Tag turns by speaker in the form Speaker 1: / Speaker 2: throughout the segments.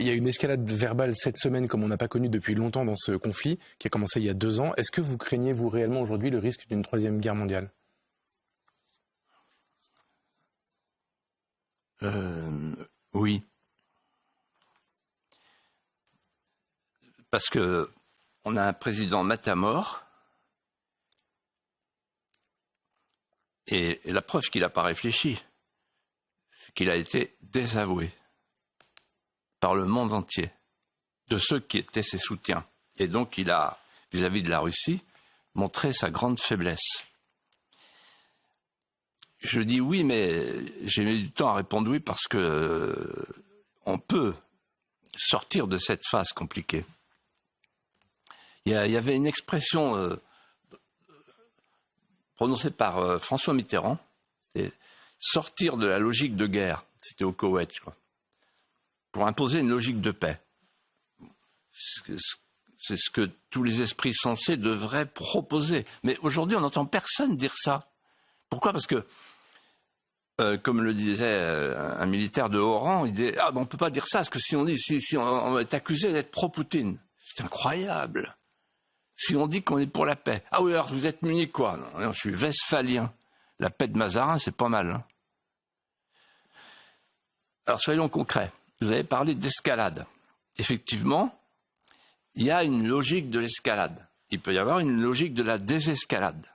Speaker 1: y a une escalade verbale cette semaine comme on n'a pas connu depuis longtemps dans ce conflit, qui a commencé il y a 2 ans. Est-ce que vous craignez, vous, réellement aujourd'hui le risque d'une 3e guerre mondiale ?
Speaker 2: Oui. Parce que on a un président matamor, et la preuve qu'il n'a pas réfléchi, c'est qu'il a été désavoué par le monde entier de ceux qui étaient ses soutiens. Et donc il a, vis-à-vis de la Russie, montré sa grande faiblesse. Je dis oui, mais j'ai mis du temps à répondre oui parce que on peut sortir de cette phase compliquée. Il y avait une expression prononcée par François Mitterrand, c'est sortir de la logique de guerre, c'était au Koweït, je crois, pour imposer une logique de paix. C'est ce que tous les esprits sensés devraient proposer. Mais aujourd'hui, on n'entend personne dire ça. Pourquoi ? Parce que, comme le disait un militaire de haut rang, il dit « Ah, ben on ne peut pas dire ça, parce que si on est accusé d'être pro-Poutine. » C'est incroyable. Si on dit qu'on est pour la paix. Ah oui, alors vous êtes Munich quoi ? Non, je suis westphalien. La paix de Mazarin, c'est pas mal. Hein. Alors soyons concrets. Vous avez parlé d'escalade. Effectivement, il y a une logique de l'escalade. Il peut y avoir une logique de la désescalade.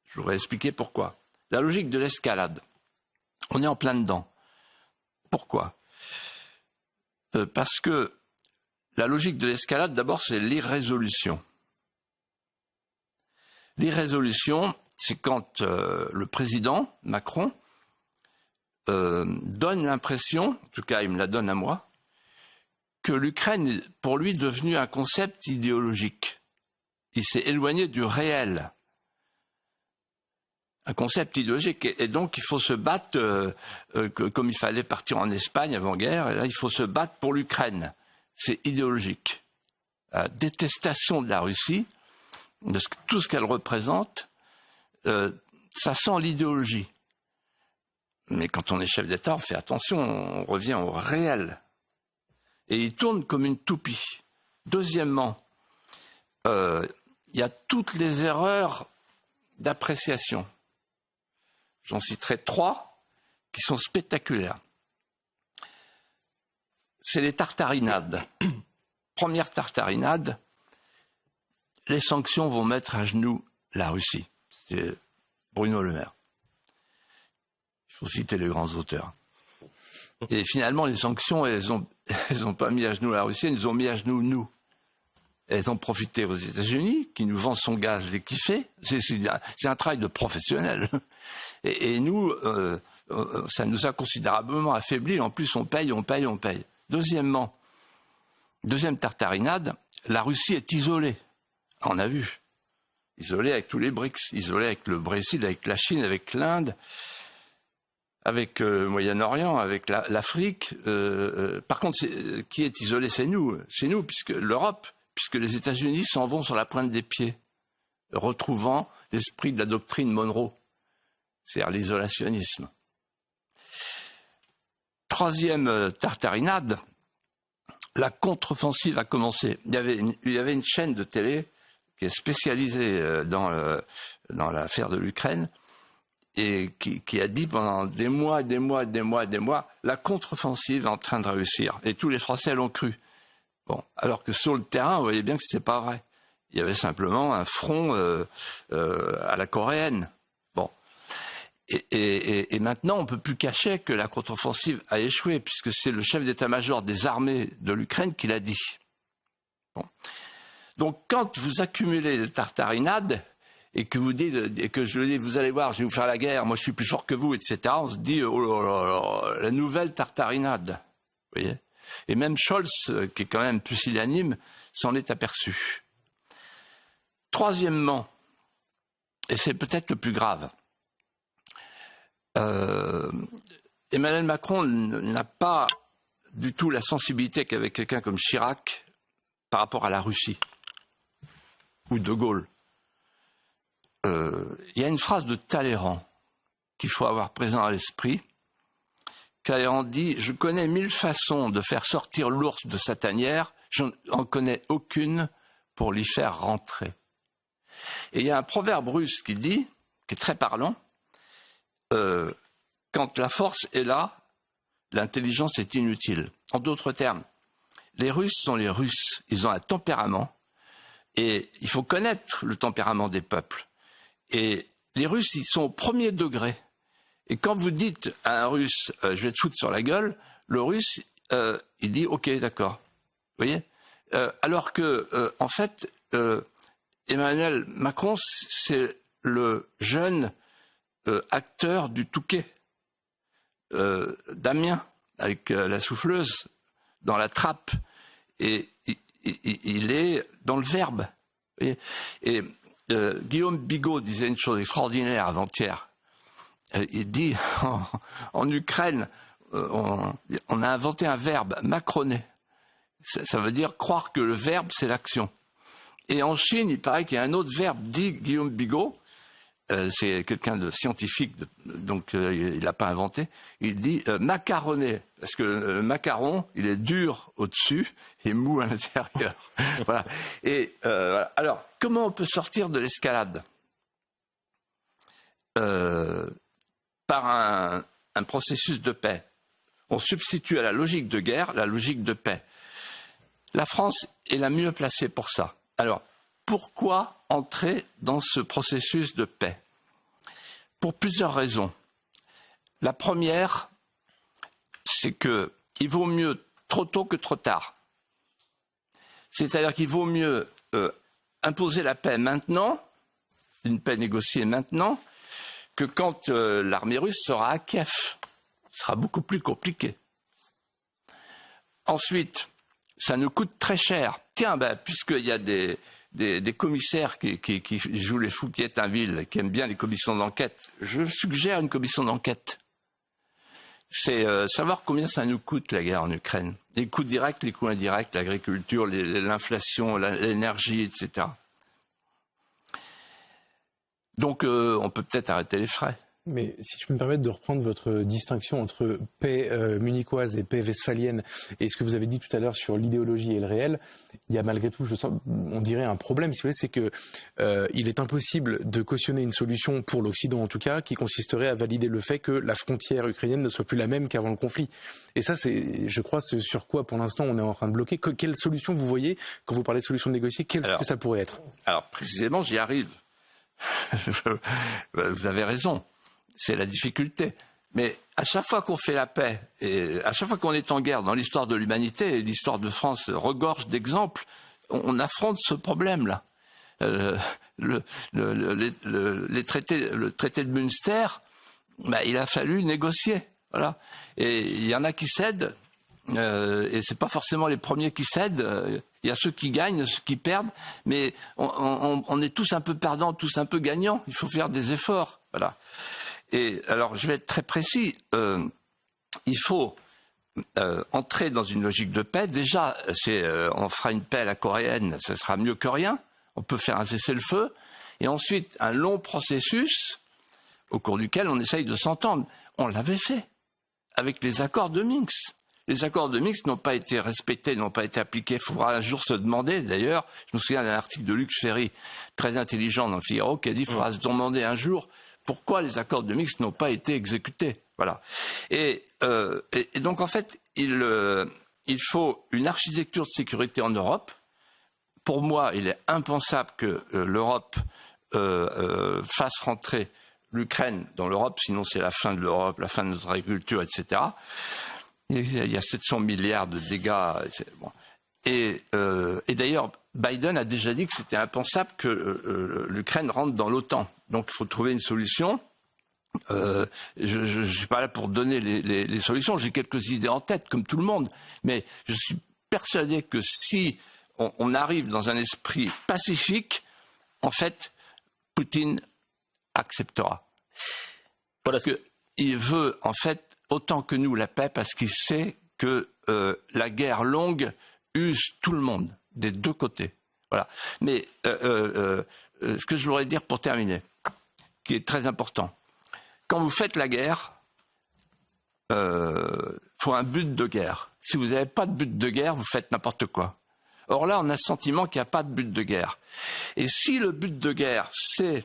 Speaker 2: Je voudrais expliquer pourquoi. La logique de l'escalade, on est en plein dedans. Pourquoi ? Parce que la logique de l'escalade, d'abord, c'est l'irrésolution. L'irrésolution, c'est quand le président Macron donne l'impression, en tout cas il me la donne à moi, que l'Ukraine est pour lui devenue un concept idéologique. Il s'est éloigné du réel. Un concept idéologique. Et donc il faut se battre, comme il fallait partir en Espagne avant-guerre, et là il faut se battre pour l'Ukraine. C'est idéologique. La détestation de la Russie, de tout ce qu'elle représente, ça sent l'idéologie. Mais quand on est chef d'État, on fait attention, on revient au réel. Et il tourne comme une toupie. Deuxièmement, il y a toutes les erreurs d'appréciation. J'en citerai 3 qui sont spectaculaires. C'est les tartarinades. Première tartarinade, les sanctions vont mettre à genoux la Russie. C'est Bruno Le Maire. Il faut citer les grands auteurs. Et finalement, les sanctions, elles ont pas mis à genoux la Russie, elles nous ont mis à genoux nous. Elles ont profité aux États-Unis, qui nous vendent son gaz les kiffer. C'est un travail de professionnel. Et nous, ça nous a considérablement affaiblis. En plus, on paye. Deuxième tartarinade, la Russie est isolée. On a vu. Isolée avec tous les BRICS, isolée avec le Brésil, avec la Chine, avec l'Inde, avec le Moyen-Orient, avec l'Afrique. Par contre, qui est isolé, c'est nous. C'est nous, puisque l'Europe, puisque les États-Unis s'en vont sur la pointe des pieds, retrouvant l'esprit de la doctrine Monroe, c'est-à-dire l'isolationnisme. Troisième tartarinade, la contre-offensive a commencé. Il y avait une chaîne de télé qui est spécialisée dans l'affaire de l'Ukraine et qui a dit pendant des mois, la contre-offensive est en train de réussir. Et tous les Français l'ont cru. Bon, alors que sur le terrain, on voyait bien que c'était pas vrai. Il y avait simplement un front à la coréenne. Bon. Et maintenant, on ne peut plus cacher que la contre-offensive a échoué, puisque c'est le chef d'état-major des armées de l'Ukraine qui l'a dit. Bon. Donc, quand vous accumulez les tartarinades, et que vous dites, et que je dis, vous allez voir, je vais vous faire la guerre, moi je suis plus fort que vous, etc., on se dit, oh là là, la nouvelle tartarinade. Vous voyez ? Et même Scholz, qui est quand même pusillanime, s'en est aperçu. Troisièmement, et c'est peut-être le plus grave, Emmanuel Macron n'a pas du tout la sensibilité qu'avait quelqu'un comme Chirac par rapport à la Russie ou De Gaulle. Il y a une phrase de Talleyrand qu'il faut avoir présent à l'esprit, Talleyrand dit « Je connais 1000 façons de faire sortir l'ours de sa tanière, je n'en connais aucune pour l'y faire rentrer. » Et il y a un proverbe russe qui dit, qui est très parlant, quand la force est là, l'intelligence est inutile. En d'autres termes, les Russes sont les Russes, ils ont un tempérament, et il faut connaître le tempérament des peuples. Et les Russes, ils sont au premier degré. Et quand vous dites à un Russe, je vais te foutre sur la gueule, le Russe, il dit, ok, d'accord. Vous voyez, alors que, en fait, Emmanuel Macron, c'est le jeune acteur du Touquet, d'Amiens, avec la souffleuse dans la trappe, et il est dans le verbe. Et Guillaume Bigot disait une chose extraordinaire avant-hier. Il dit, en Ukraine, on a inventé un verbe, macroner. Ça veut dire croire que le verbe, c'est l'action. Et en Chine, il paraît qu'il y a un autre verbe, dit Guillaume Bigot, c'est quelqu'un de scientifique, donc il l'a pas inventé, il dit macaroner, parce que le macaron, il est dur au-dessus et mou à l'intérieur. Voilà. Et voilà. Alors, comment on peut sortir de l'escalade ? Par un processus de paix. On substitue à la logique de guerre la logique de paix. La France est la mieux placée pour ça. Alors, pourquoi entrer dans ce processus de paix ? Pour plusieurs raisons. La première, c'est qu'il vaut mieux trop tôt que trop tard. C'est-à-dire qu'il vaut mieux imposer la paix maintenant, une paix négociée maintenant, que quand l'armée russe sera à Kiev. Ce sera beaucoup plus compliqué. Ensuite, ça nous coûte très cher. Tiens, puisqu'il y a des commissaires qui jouent les fous qui est un ville, qui aiment bien les commissions d'enquête, je suggère une commission d'enquête. C'est savoir combien ça nous coûte la guerre en Ukraine. Les coûts directs, les coûts indirects, l'agriculture, l'inflation, l'énergie, etc. Donc on peut peut-être arrêter les frais.
Speaker 1: Mais si je peux me permettre de reprendre votre distinction entre paix munichoise et paix westphalienne et ce que vous avez dit tout à l'heure sur l'idéologie et le réel, il y a malgré tout, on dirait un problème, si vous voulez, c'est que il est impossible de cautionner une solution, pour l'Occident en tout cas, qui consisterait à valider le fait que la frontière ukrainienne ne soit plus la même qu'avant le conflit. Et ça, c'est, je crois, ce sur quoi pour l'instant on est en train de bloquer. Quelle solution vous voyez quand vous parlez de solution négociée? Qu'est-ce que ça pourrait être? Alors
Speaker 2: précisément, j'y arrive. Vous avez raison. C'est la difficulté. Mais à chaque fois qu'on fait la paix, et à chaque fois qu'on est en guerre dans l'histoire de l'humanité, et l'histoire de France regorge d'exemples, on affronte ce problème-là. Le traité de Münster, il a fallu négocier. Voilà. Et il y en a qui cèdent, et c'est pas forcément les premiers qui cèdent. Il y a ceux qui gagnent, ceux qui perdent, mais on est tous un peu perdants, tous un peu gagnants. Il faut faire des efforts. Voilà. Et alors, je vais être très précis. Il faut entrer dans une logique de paix. Déjà, on fera une paix à la coréenne, ça sera mieux que rien. On peut faire un cessez-le-feu. Et ensuite, un long processus au cours duquel on essaye de s'entendre. On l'avait fait avec les accords de Minsk. Les accords de Minsk n'ont pas été respectés, n'ont pas été appliqués. Il faudra un jour se demander, d'ailleurs, je me souviens d'un article de Luc Ferry, très intelligent dans le Figaro, qui a dit qu'il faudra se demander un jour pourquoi les accords de Minsk n'ont pas été exécutés. Voilà. Et donc, en fait, il faut une architecture de sécurité en Europe. Pour moi, il est impensable que l'Europe fasse rentrer l'Ukraine dans l'Europe, sinon c'est la fin de l'Europe, la fin de notre agriculture, etc. Il y a 700 milliards de dégâts. Bon. Et d'ailleurs, Biden a déjà dit que c'était impensable que l'Ukraine rentre dans l'OTAN. Donc il faut trouver une solution. Je ne suis pas là pour donner les solutions. J'ai quelques idées en tête, comme tout le monde. Mais je suis persuadé que si on arrive dans un esprit pacifique, en fait, Poutine acceptera. Parce qu'il veut, en fait, autant que nous, la paix, parce qu'il sait que la guerre longue use tout le monde, des deux côtés. Voilà. Mais ce que je voudrais dire pour terminer, qui est très important, quand vous faites la guerre, faut un but de guerre. Si vous n'avez pas de but de guerre, vous faites n'importe quoi. Or là, on a le sentiment qu'il n'y a pas de but de guerre. Et si le but de guerre, c'est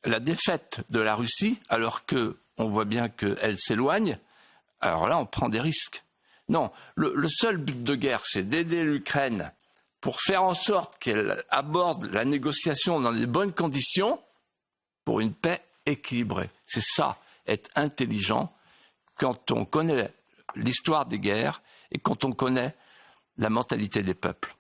Speaker 2: la défaite de la Russie, alors qu'on voit bien qu'elle s'éloigne, alors là, on prend des risques. Non, le seul but de guerre, c'est d'aider l'Ukraine pour faire en sorte qu'elle aborde la négociation dans les bonnes conditions pour une paix équilibrée. C'est ça, être intelligent quand on connaît l'histoire des guerres et quand on connaît la mentalité des peuples.